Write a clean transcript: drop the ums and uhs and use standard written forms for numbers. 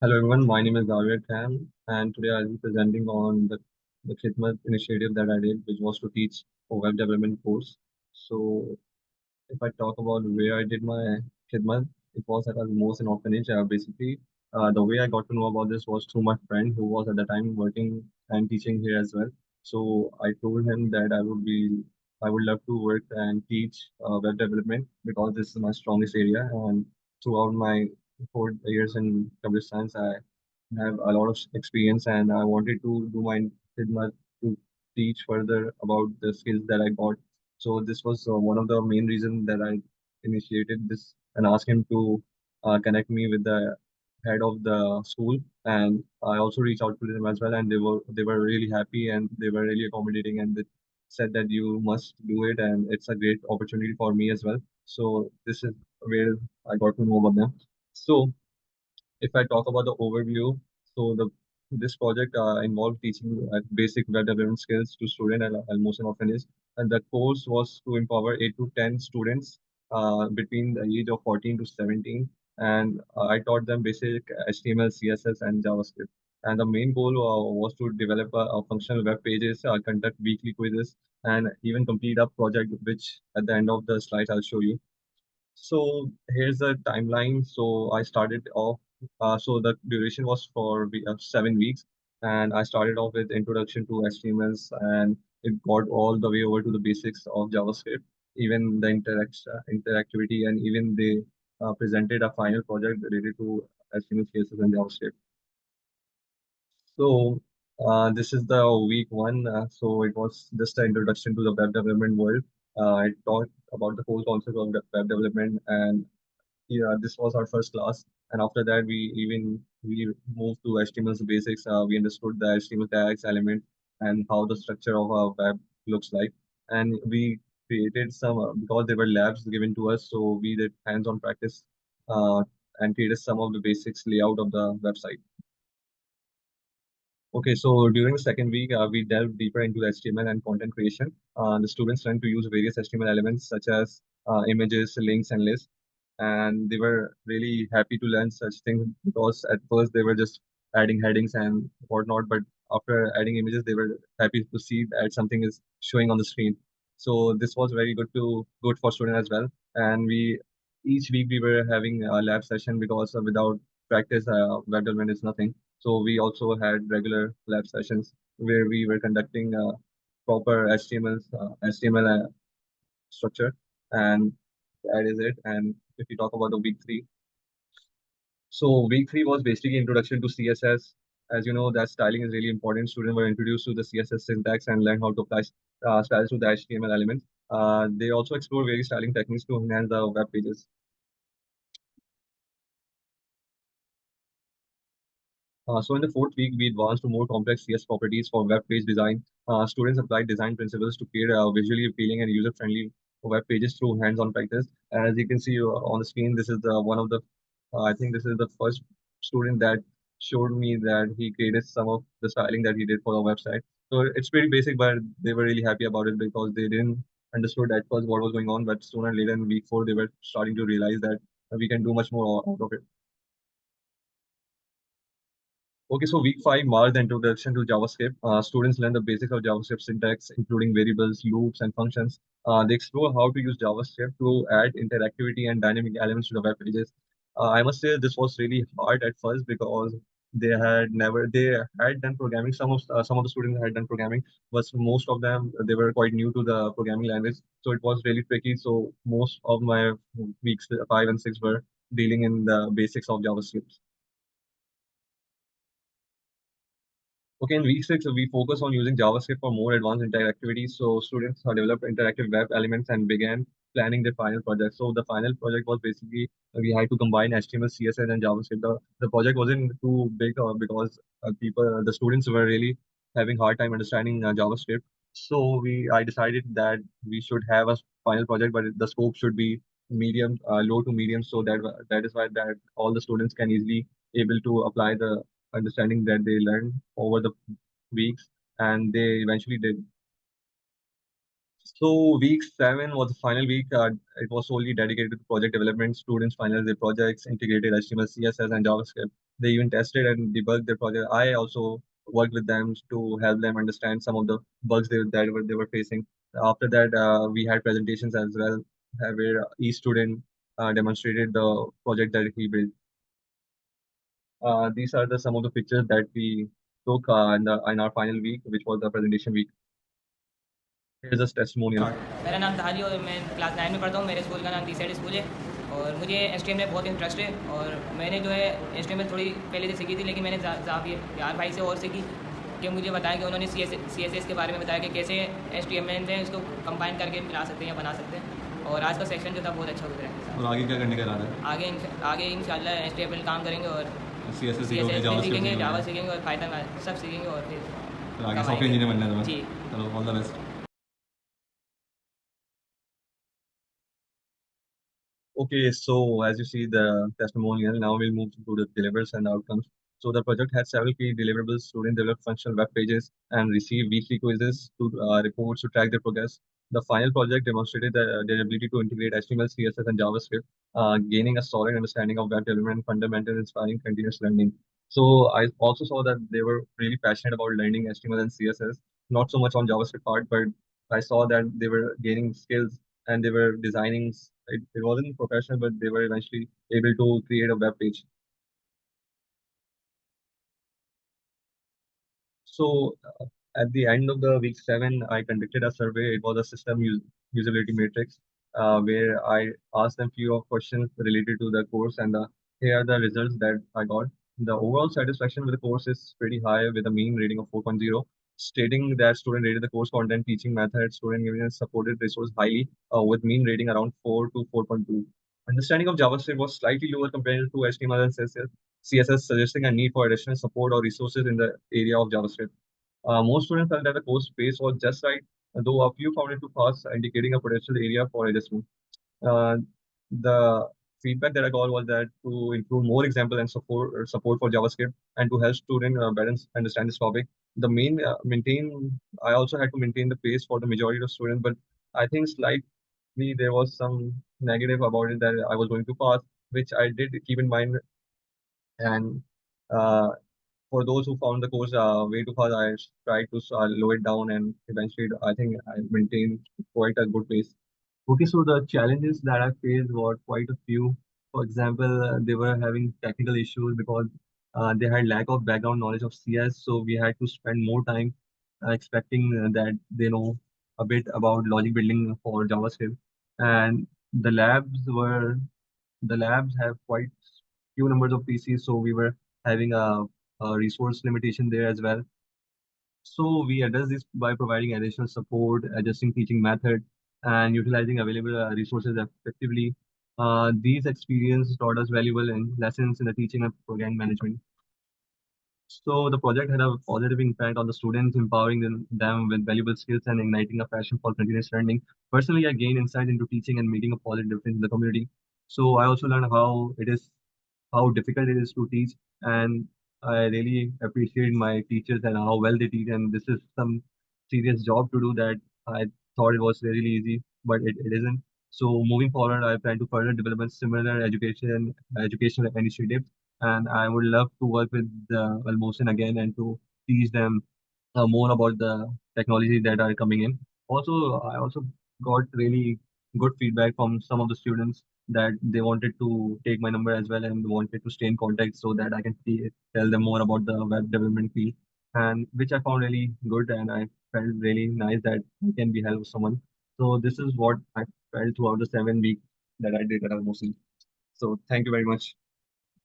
Hello everyone, my name is Khan, and today I'll be presenting on the Khidmat initiative that I did, which was to teach a web development course. So if I talk about where I did my Khidmat, it was at Al-Mohsin orphanage. Basically, the way I got to know about this was through my friend who was at the time working and teaching here as well. So I told him that I would love to work and teach web development because this is my strongest area. And throughout my 4 years in computer science, I have a lot of experience, and I wanted to do my Khidmat to teach further about the skills that I got. So this was one of the main reasons that I initiated this and asked him to connect me with the head of the school. And I also reached out to them as well, and they were really happy and they were really accommodating, and they said that you must do it, and it's a great opportunity for me as well. So this is where I got to know about them. So if I talk about the overview, so the this project involved teaching basic web development skills to students at Al-Mohsin Orphanage, and the course was to empower 8 to 10 students between the age of 14 to 17, and I taught them basic HTML, CSS, and JavaScript. And the main goal was to develop a functional web pages, conduct weekly quizzes, and even complete a project, which at the end of the slides I'll show you. So here's the timeline. So I started off, so the duration was for 7 weeks, and I started off with introduction to HTMLs, and it got all the way over to the basics of JavaScript, even the interactivity, and even they presented a final project related to HTML, CSS, and JavaScript. So this is the week one. So it was just an introduction to the web development world. I talked about the whole concept of web development, and yeah, this was our first class. And after that, we moved to HTML's basics. We understood the HTML tags, element, and how the structure of our web looks like. And we created some because there were labs given to us, so we did hands-on practice uh, and created some of the basics layout of the website. Okay, so during the second week, we delved deeper into HTML and content creation. The students learned to use various HTML elements such as images, links, and lists. And they were really happy to learn such things because at first they were just adding headings and whatnot, but after adding images, they were happy to see that something is showing on the screen. So this was very good for students as well. And we each week we were having a lab session because without practice, web development is nothing. So we also had regular lab sessions where we were conducting proper HTML structure, and that is it. And if you talk about the week three, so week three was basically introduction to CSS. As you know, that styling is really important. Students were introduced to the CSS syntax and learn how to apply styles to the HTML elements. They also explore various styling techniques to enhance the web pages. So in the fourth week, we advanced to more complex CS properties for web page design. Students applied design principles to create visually appealing and user-friendly web pages through hands-on practice. As you can see on the screen, this is the one of the, I think this is the first student that showed me that he created some of the styling that he did for the website. So it's pretty basic, but they were really happy about it because they didn't understood at first what was going on, but sooner or later in week four, they were starting to realize that we can do much more out of it. Okay, so week five marked the introduction to JavaScript. Students learn the basics of JavaScript syntax, including variables, loops, and functions. They explore how to use JavaScript to add interactivity and dynamic elements to the web pages. I must say this was really hard at first because they had done programming. Some of the students had done programming, but most of them they were quite new to the programming language, so it was really tricky. So most of my weeks five and six were dealing in the basics of JavaScript. Okay, in week six, we focus on using JavaScript for more advanced interactivity. So students have developed interactive web elements and began planning their final project. So the final project was basically we had to combine HTML, CSS, and JavaScript. The project wasn't too big because the students were really having hard time understanding JavaScript. So I decided that we should have a final project, but the scope should be medium, low to medium, so that is why that all the students can easily able to apply the understanding that they learned over the weeks, and they eventually did. So week seven was the final week. It was solely dedicated to project development. Students finalized their projects, integrated HTML, CSS, and JavaScript. They even tested and debugged their project. I also worked with them to help them understand some of the bugs they were facing. After that, we had presentations as well, where each student demonstrated the project that he built. These are some of the pictures that we took in our final week, which was the presentation week. Here's a testimonial. मेरा नाम धाली और मैं class 9 में पढ़ता हूँ। मेरे school का नाम डी स्कूल है और मुझे एच में बहुत इंटरेस्ट है। और मैंने जो है एच थोड़ी पहले से सीखी थी, लेकिन मैंने यार भाई से और सीखी कि मुझे बताया कि उन्होंने सी एस एस के बारे में बताया कि कैसे एच टी एम एल है इसको कंबाइन करके मिला सकते हैं या बना सकते हैं। और आज का सेक्शन जो था बहुत अच्छा गुजरा है। और आगे क्या करने का इरादा है? आगे इंशाल्लाह एच टी एम एल काम करेंगे और C S S C S S Java सीखेंगे, जावा सीखेंगे और पाइथन सब सीखेंगे और फिर आगे सॉफ्टवेयर इंजीनियर बनना है तुम्हें? जी। चलो, all the best. Okay, so as you see the testimonial, now we'll move to the deliverables and outcomes. So the project had several key deliverables. Students developed functional web pages and received weekly quizzes to reports to track their progress. The final project demonstrated their ability to integrate HTML, CSS, and JavaScript, gaining a solid understanding of web development fundamentals, inspiring continuous learning. So I also saw that they were really passionate about learning HTML and CSS, not so much on JavaScript part, but I saw that they were gaining skills and they were designing. It wasn't professional, but they were eventually able to create a web page. So at the end of the week 7, I conducted a survey. It was a usability matrix where I asked them few of questions related to the course, and here are the results that I got. The overall satisfaction with the course is pretty high with a mean rating of 4.0, stating that student rated the course content, teaching method, student given supported resource highly with mean rating around 4 to 4.2. Understanding of JavaScript was slightly lower compared to HTML and CSS, suggesting a need for additional support or resources in the area of JavaScript. Most students felt that the course pace was just right, though a few found it too fast, indicating a potential area for adjustment. Uh, the feedback that I got was that to include more example and support for JavaScript and to help students better understand this topic. The main maintain I also had to maintain the pace for the majority of students, but I think slightly there was some negative about it that I was going too fast, which I did keep in mind. And uh, for those who found the course way too fast, I tried to lower it down, and eventually I think I maintained quite a good pace. Okay, so the challenges that I faced were quite a few. For example, they were having technical issues because they had lack of background knowledge of CS, so we had to spend more time expecting that they know a bit about logic building for JavaScript. And the labs were the labs have quite few numbers of PCs, so we were having a resource limitation there as well. So we address this by providing additional support, adjusting teaching method, and utilizing available resources effectively. These experiences taught us valuable lessons in the teaching and program management. So the project had a positive impact on the students, empowering them with valuable skills and igniting a passion for continuous learning. Personally, I gained insight into teaching and making a positive difference in the community. So I also learned how difficult it is to teach, and I really appreciate my teachers and how well they teach. And this is some serious job to do that I thought it was really easy, but it isn't. So moving forward, I plan to further develop similar educational initiatives, and I would love to work with the Al-Mohsin again and to teach them more about the technology that are coming in. Also, I also got really good feedback from some of the students that they wanted to take my number as well and wanted to stay in contact so that I can tell them more about the web development field, and which I found really good, and I felt really nice that I can be help someone. So this is what I felt throughout the 7 weeks that I did at Al-Mohsin. So thank you very much.